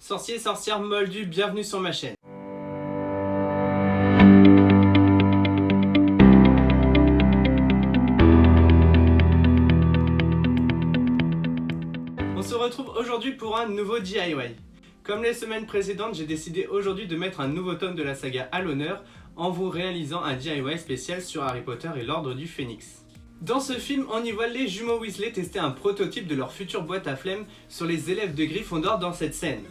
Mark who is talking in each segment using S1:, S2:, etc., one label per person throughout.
S1: Sorciers, sorcières, moldus, bienvenue sur ma chaîne. On se retrouve aujourd'hui pour un nouveau DIY. Comme les semaines précédentes, j'ai décidé aujourd'hui de mettre un nouveau tome de la saga à l'honneur en vous réalisant un DIY spécial sur Harry Potter et l'Ordre du Phénix. Dans ce film, on y voit les jumeaux Weasley tester un prototype de leur future boîte à flemme sur les élèves de Gryffondor dans cette scène.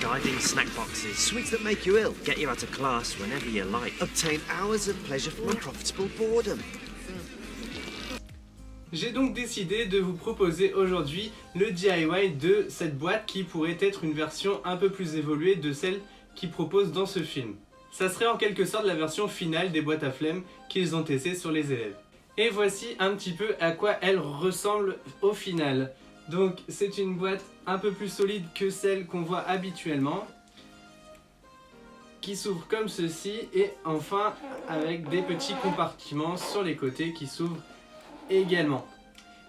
S2: Guiding snack boxes, sweets that make you ill, get you out of class whenever you like, obtain hours of pleasure from unprofitable boredom.
S1: J'ai donc décidé de vous proposer aujourd'hui le DIY de cette boîte qui pourrait être une version un peu plus évoluée de celle qu'ils proposent dans ce film. Ça serait en quelque sorte la version finale des boîtes à flemme qu'ils ont testées sur les élèves. Et voici un petit peu à quoi elle ressemble au final. Donc c'est une boîte un peu plus solide que celle qu'on voit habituellement, qui s'ouvre comme ceci et enfin avec des petits compartiments sur les côtés qui s'ouvrent également.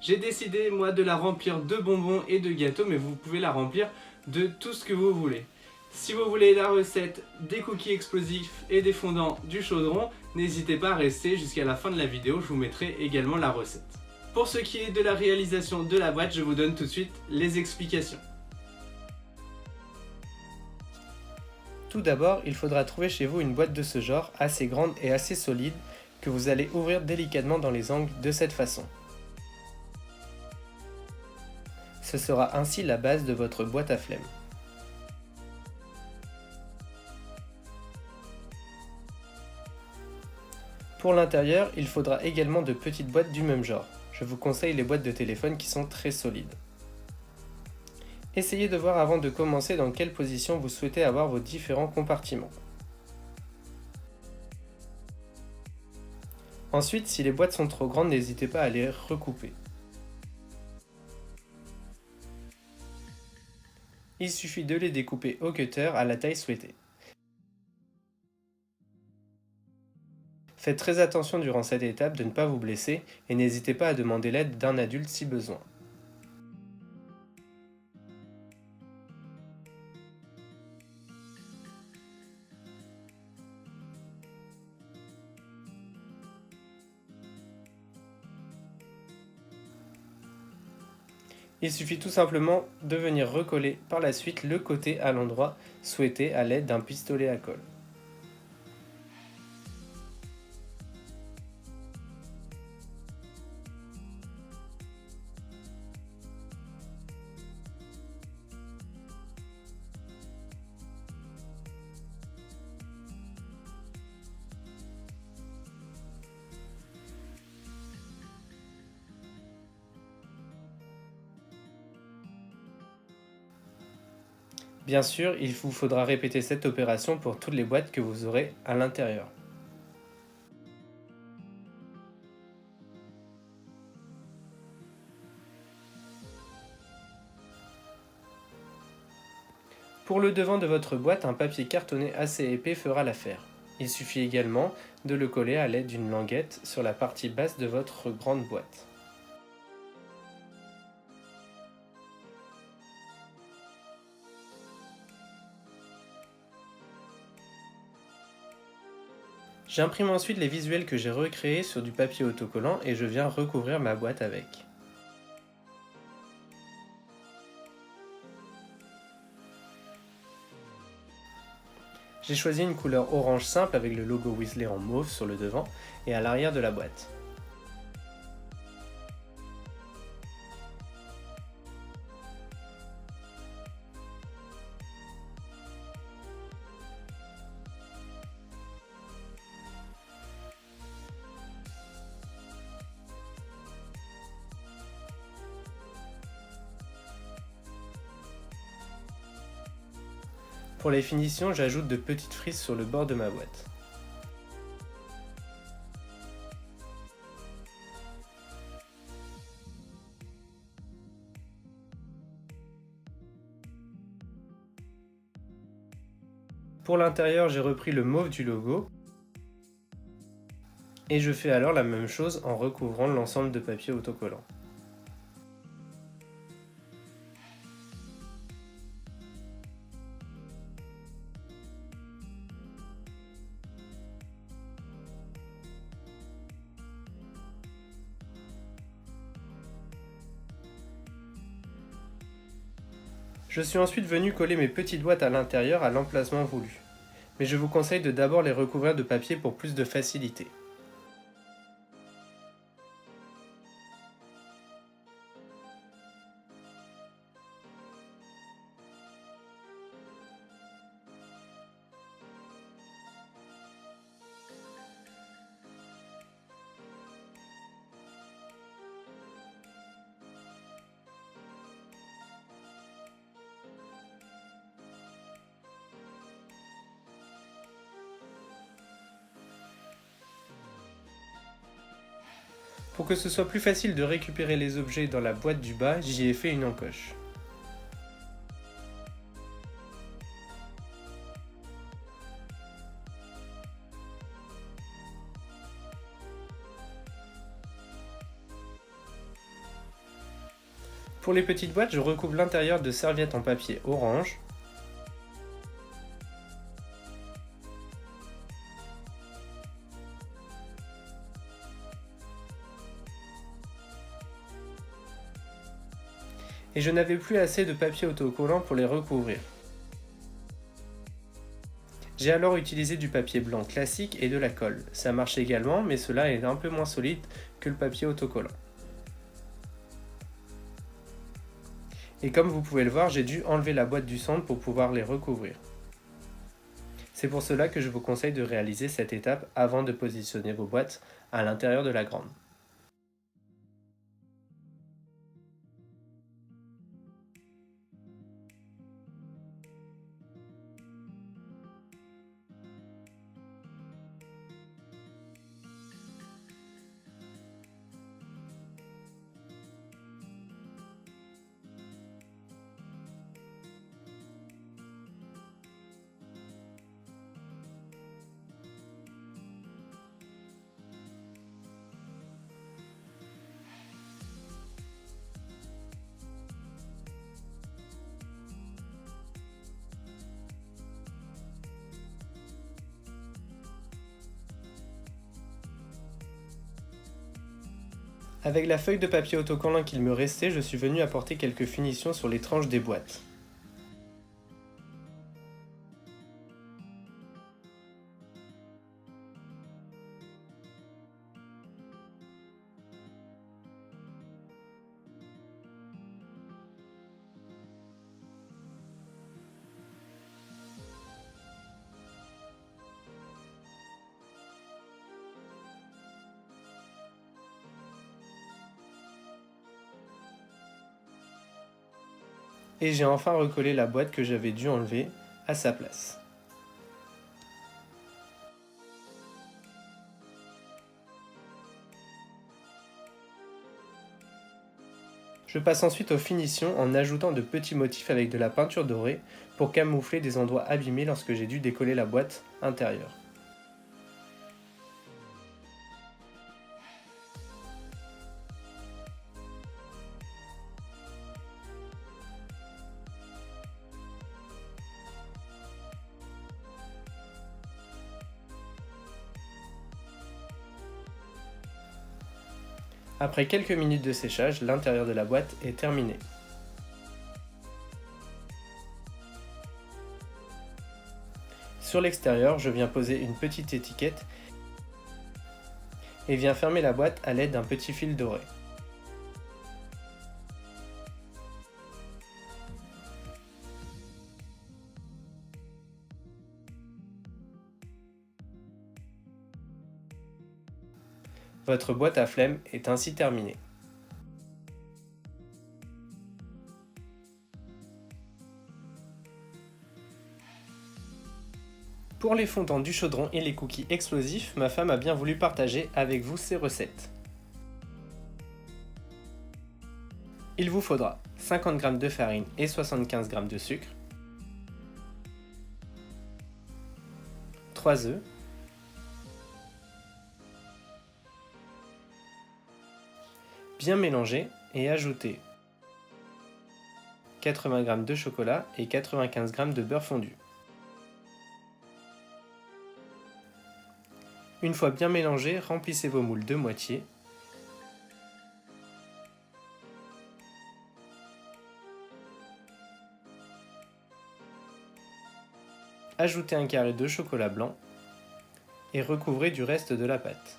S1: J'ai décidé moi de la remplir de bonbons et de gâteaux, mais vous pouvez la remplir de tout ce que vous voulez. Si vous voulez la recette des cookies explosifs et des fondants du chaudron, n'hésitez pas à rester jusqu'à la fin de la vidéo, je vous mettrai également la recette. Pour ce qui est de la réalisation de la boîte, je vous donne tout de suite les explications. Tout d'abord, il faudra trouver chez vous une boîte de ce genre, assez grande et assez solide, que vous allez ouvrir délicatement dans les angles de cette façon. Ce sera ainsi la base de votre boîte à flemme. Pour l'intérieur, il faudra également de petites boîtes du même genre. Je vous conseille les boîtes de téléphone qui sont très solides. Essayez de voir avant de commencer dans quelle position vous souhaitez avoir vos différents compartiments. Ensuite, si les boîtes sont trop grandes, n'hésitez pas à les recouper. Il suffit de les découper au cutter à la taille souhaitée. Faites très attention durant cette étape de ne pas vous blesser et n'hésitez pas à demander l'aide d'un adulte si besoin. Il suffit tout simplement de venir recoller par la suite le côté à l'endroit souhaité à l'aide d'un pistolet à colle. Bien sûr, il vous faudra répéter cette opération pour toutes les boîtes que vous aurez à l'intérieur. Pour le devant de votre boîte, un papier cartonné assez épais fera l'affaire. Il suffit également de le coller à l'aide d'une languette sur la partie basse de votre grande boîte. J'imprime ensuite les visuels que j'ai recréés sur du papier autocollant et je viens recouvrir ma boîte avec. J'ai choisi une couleur orange simple avec le logo Weasley en mauve sur le devant et à l'arrière de la boîte. Pour les finitions, j'ajoute de petites frises sur le bord de ma boîte. Pour l'intérieur, j'ai repris le mauve du logo et je fais alors la même chose en recouvrant l'ensemble de papier autocollant. Je suis ensuite venu coller mes petites boîtes à l'intérieur à l'emplacement voulu. Mais je vous conseille de d'abord les recouvrir de papier pour plus de facilité. Pour que ce soit plus facile de récupérer les objets dans la boîte du bas, j'y ai fait une encoche. Pour les petites boîtes, je recouvre l'intérieur de serviettes en papier orange. Et je n'avais plus assez de papier autocollant pour les recouvrir. J'ai alors utilisé du papier blanc classique et de la colle. Ça marche également, mais cela est un peu moins solide que le papier autocollant. Et comme vous pouvez le voir, j'ai dû enlever la boîte du centre pour pouvoir les recouvrir. C'est pour cela que je vous conseille de réaliser cette étape avant de positionner vos boîtes à l'intérieur de la grande. Avec la feuille de papier autocollant qu'il me restait, je suis venu apporter quelques finitions sur les tranches des boîtes. Et j'ai enfin recollé la boîte que j'avais dû enlever à sa place. Je passe ensuite aux finitions en ajoutant de petits motifs avec de la peinture dorée pour camoufler des endroits abîmés lorsque j'ai dû décoller la boîte intérieure. Après quelques minutes de séchage, l'intérieur de la boîte est terminé. Sur l'extérieur, je viens poser une petite étiquette et viens fermer la boîte à l'aide d'un petit fil doré. Votre boîte à flemme est ainsi terminée. Pour les fondants du chaudron et les cookies explosifs, ma femme a bien voulu partager avec vous ses recettes. Il vous faudra 50 g de farine et 75 g de sucre, 3 œufs, bien mélanger et ajouter 80 g de chocolat et 95 g de beurre fondu. Une fois bien mélangé, remplissez vos moules de moitié. Ajoutez un carré de chocolat blanc et recouvrez du reste de la pâte.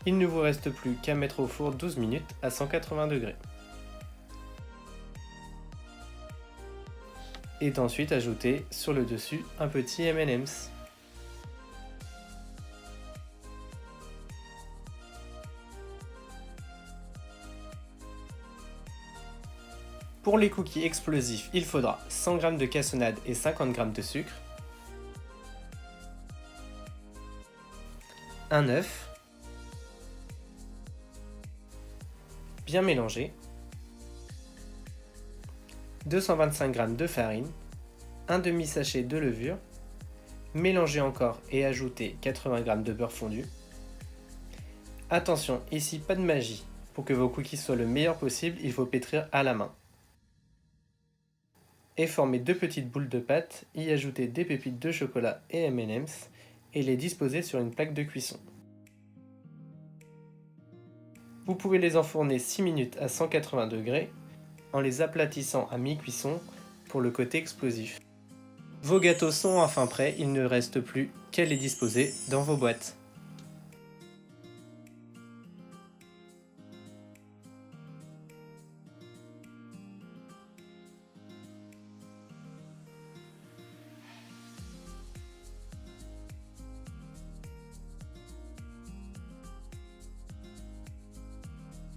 S1: Il ne vous reste plus qu'à mettre au four 12 minutes à 180 degrés. Et ensuite ajouter sur le dessus un petit M&M's. Pour les cookies explosifs, il faudra 100 g de cassonade et 50 g de sucre, un œuf, bien mélanger, 225 g de farine, un demi-sachet de levure, mélangez encore et ajoutez 80 g de beurre fondu. Attention, ici pas de magie, pour que vos cookies soient le meilleur possible, il faut pétrir à la main. Et former 2 petites boules de pâte, y ajouter des pépites de chocolat et M&M's et les disposer sur une plaque de cuisson. Vous pouvez les enfourner 6 minutes à 180 degrés en les aplatissant à mi-cuisson pour le côté explosif. Vos gâteaux sont enfin prêts, il ne reste plus qu'à les disposer dans vos boîtes.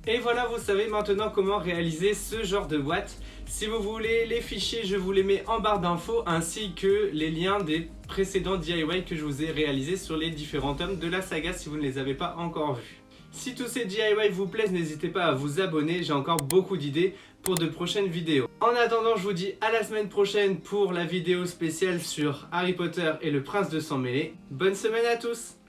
S1: Et voilà, vous savez maintenant comment réaliser ce genre de boîte. Si vous voulez les fichiers, je vous les mets en barre d'infos ainsi que les liens des précédents DIY que je vous ai réalisés sur les différents tomes de la saga si vous ne les avez pas encore vus. Si tous ces DIY vous plaisent, n'hésitez pas à vous abonner, j'ai encore beaucoup d'idées pour de prochaines vidéos. En attendant, je vous dis à la semaine prochaine pour la vidéo spéciale sur Harry Potter et le Prince de Sang Mêlé. Bonne semaine à tous!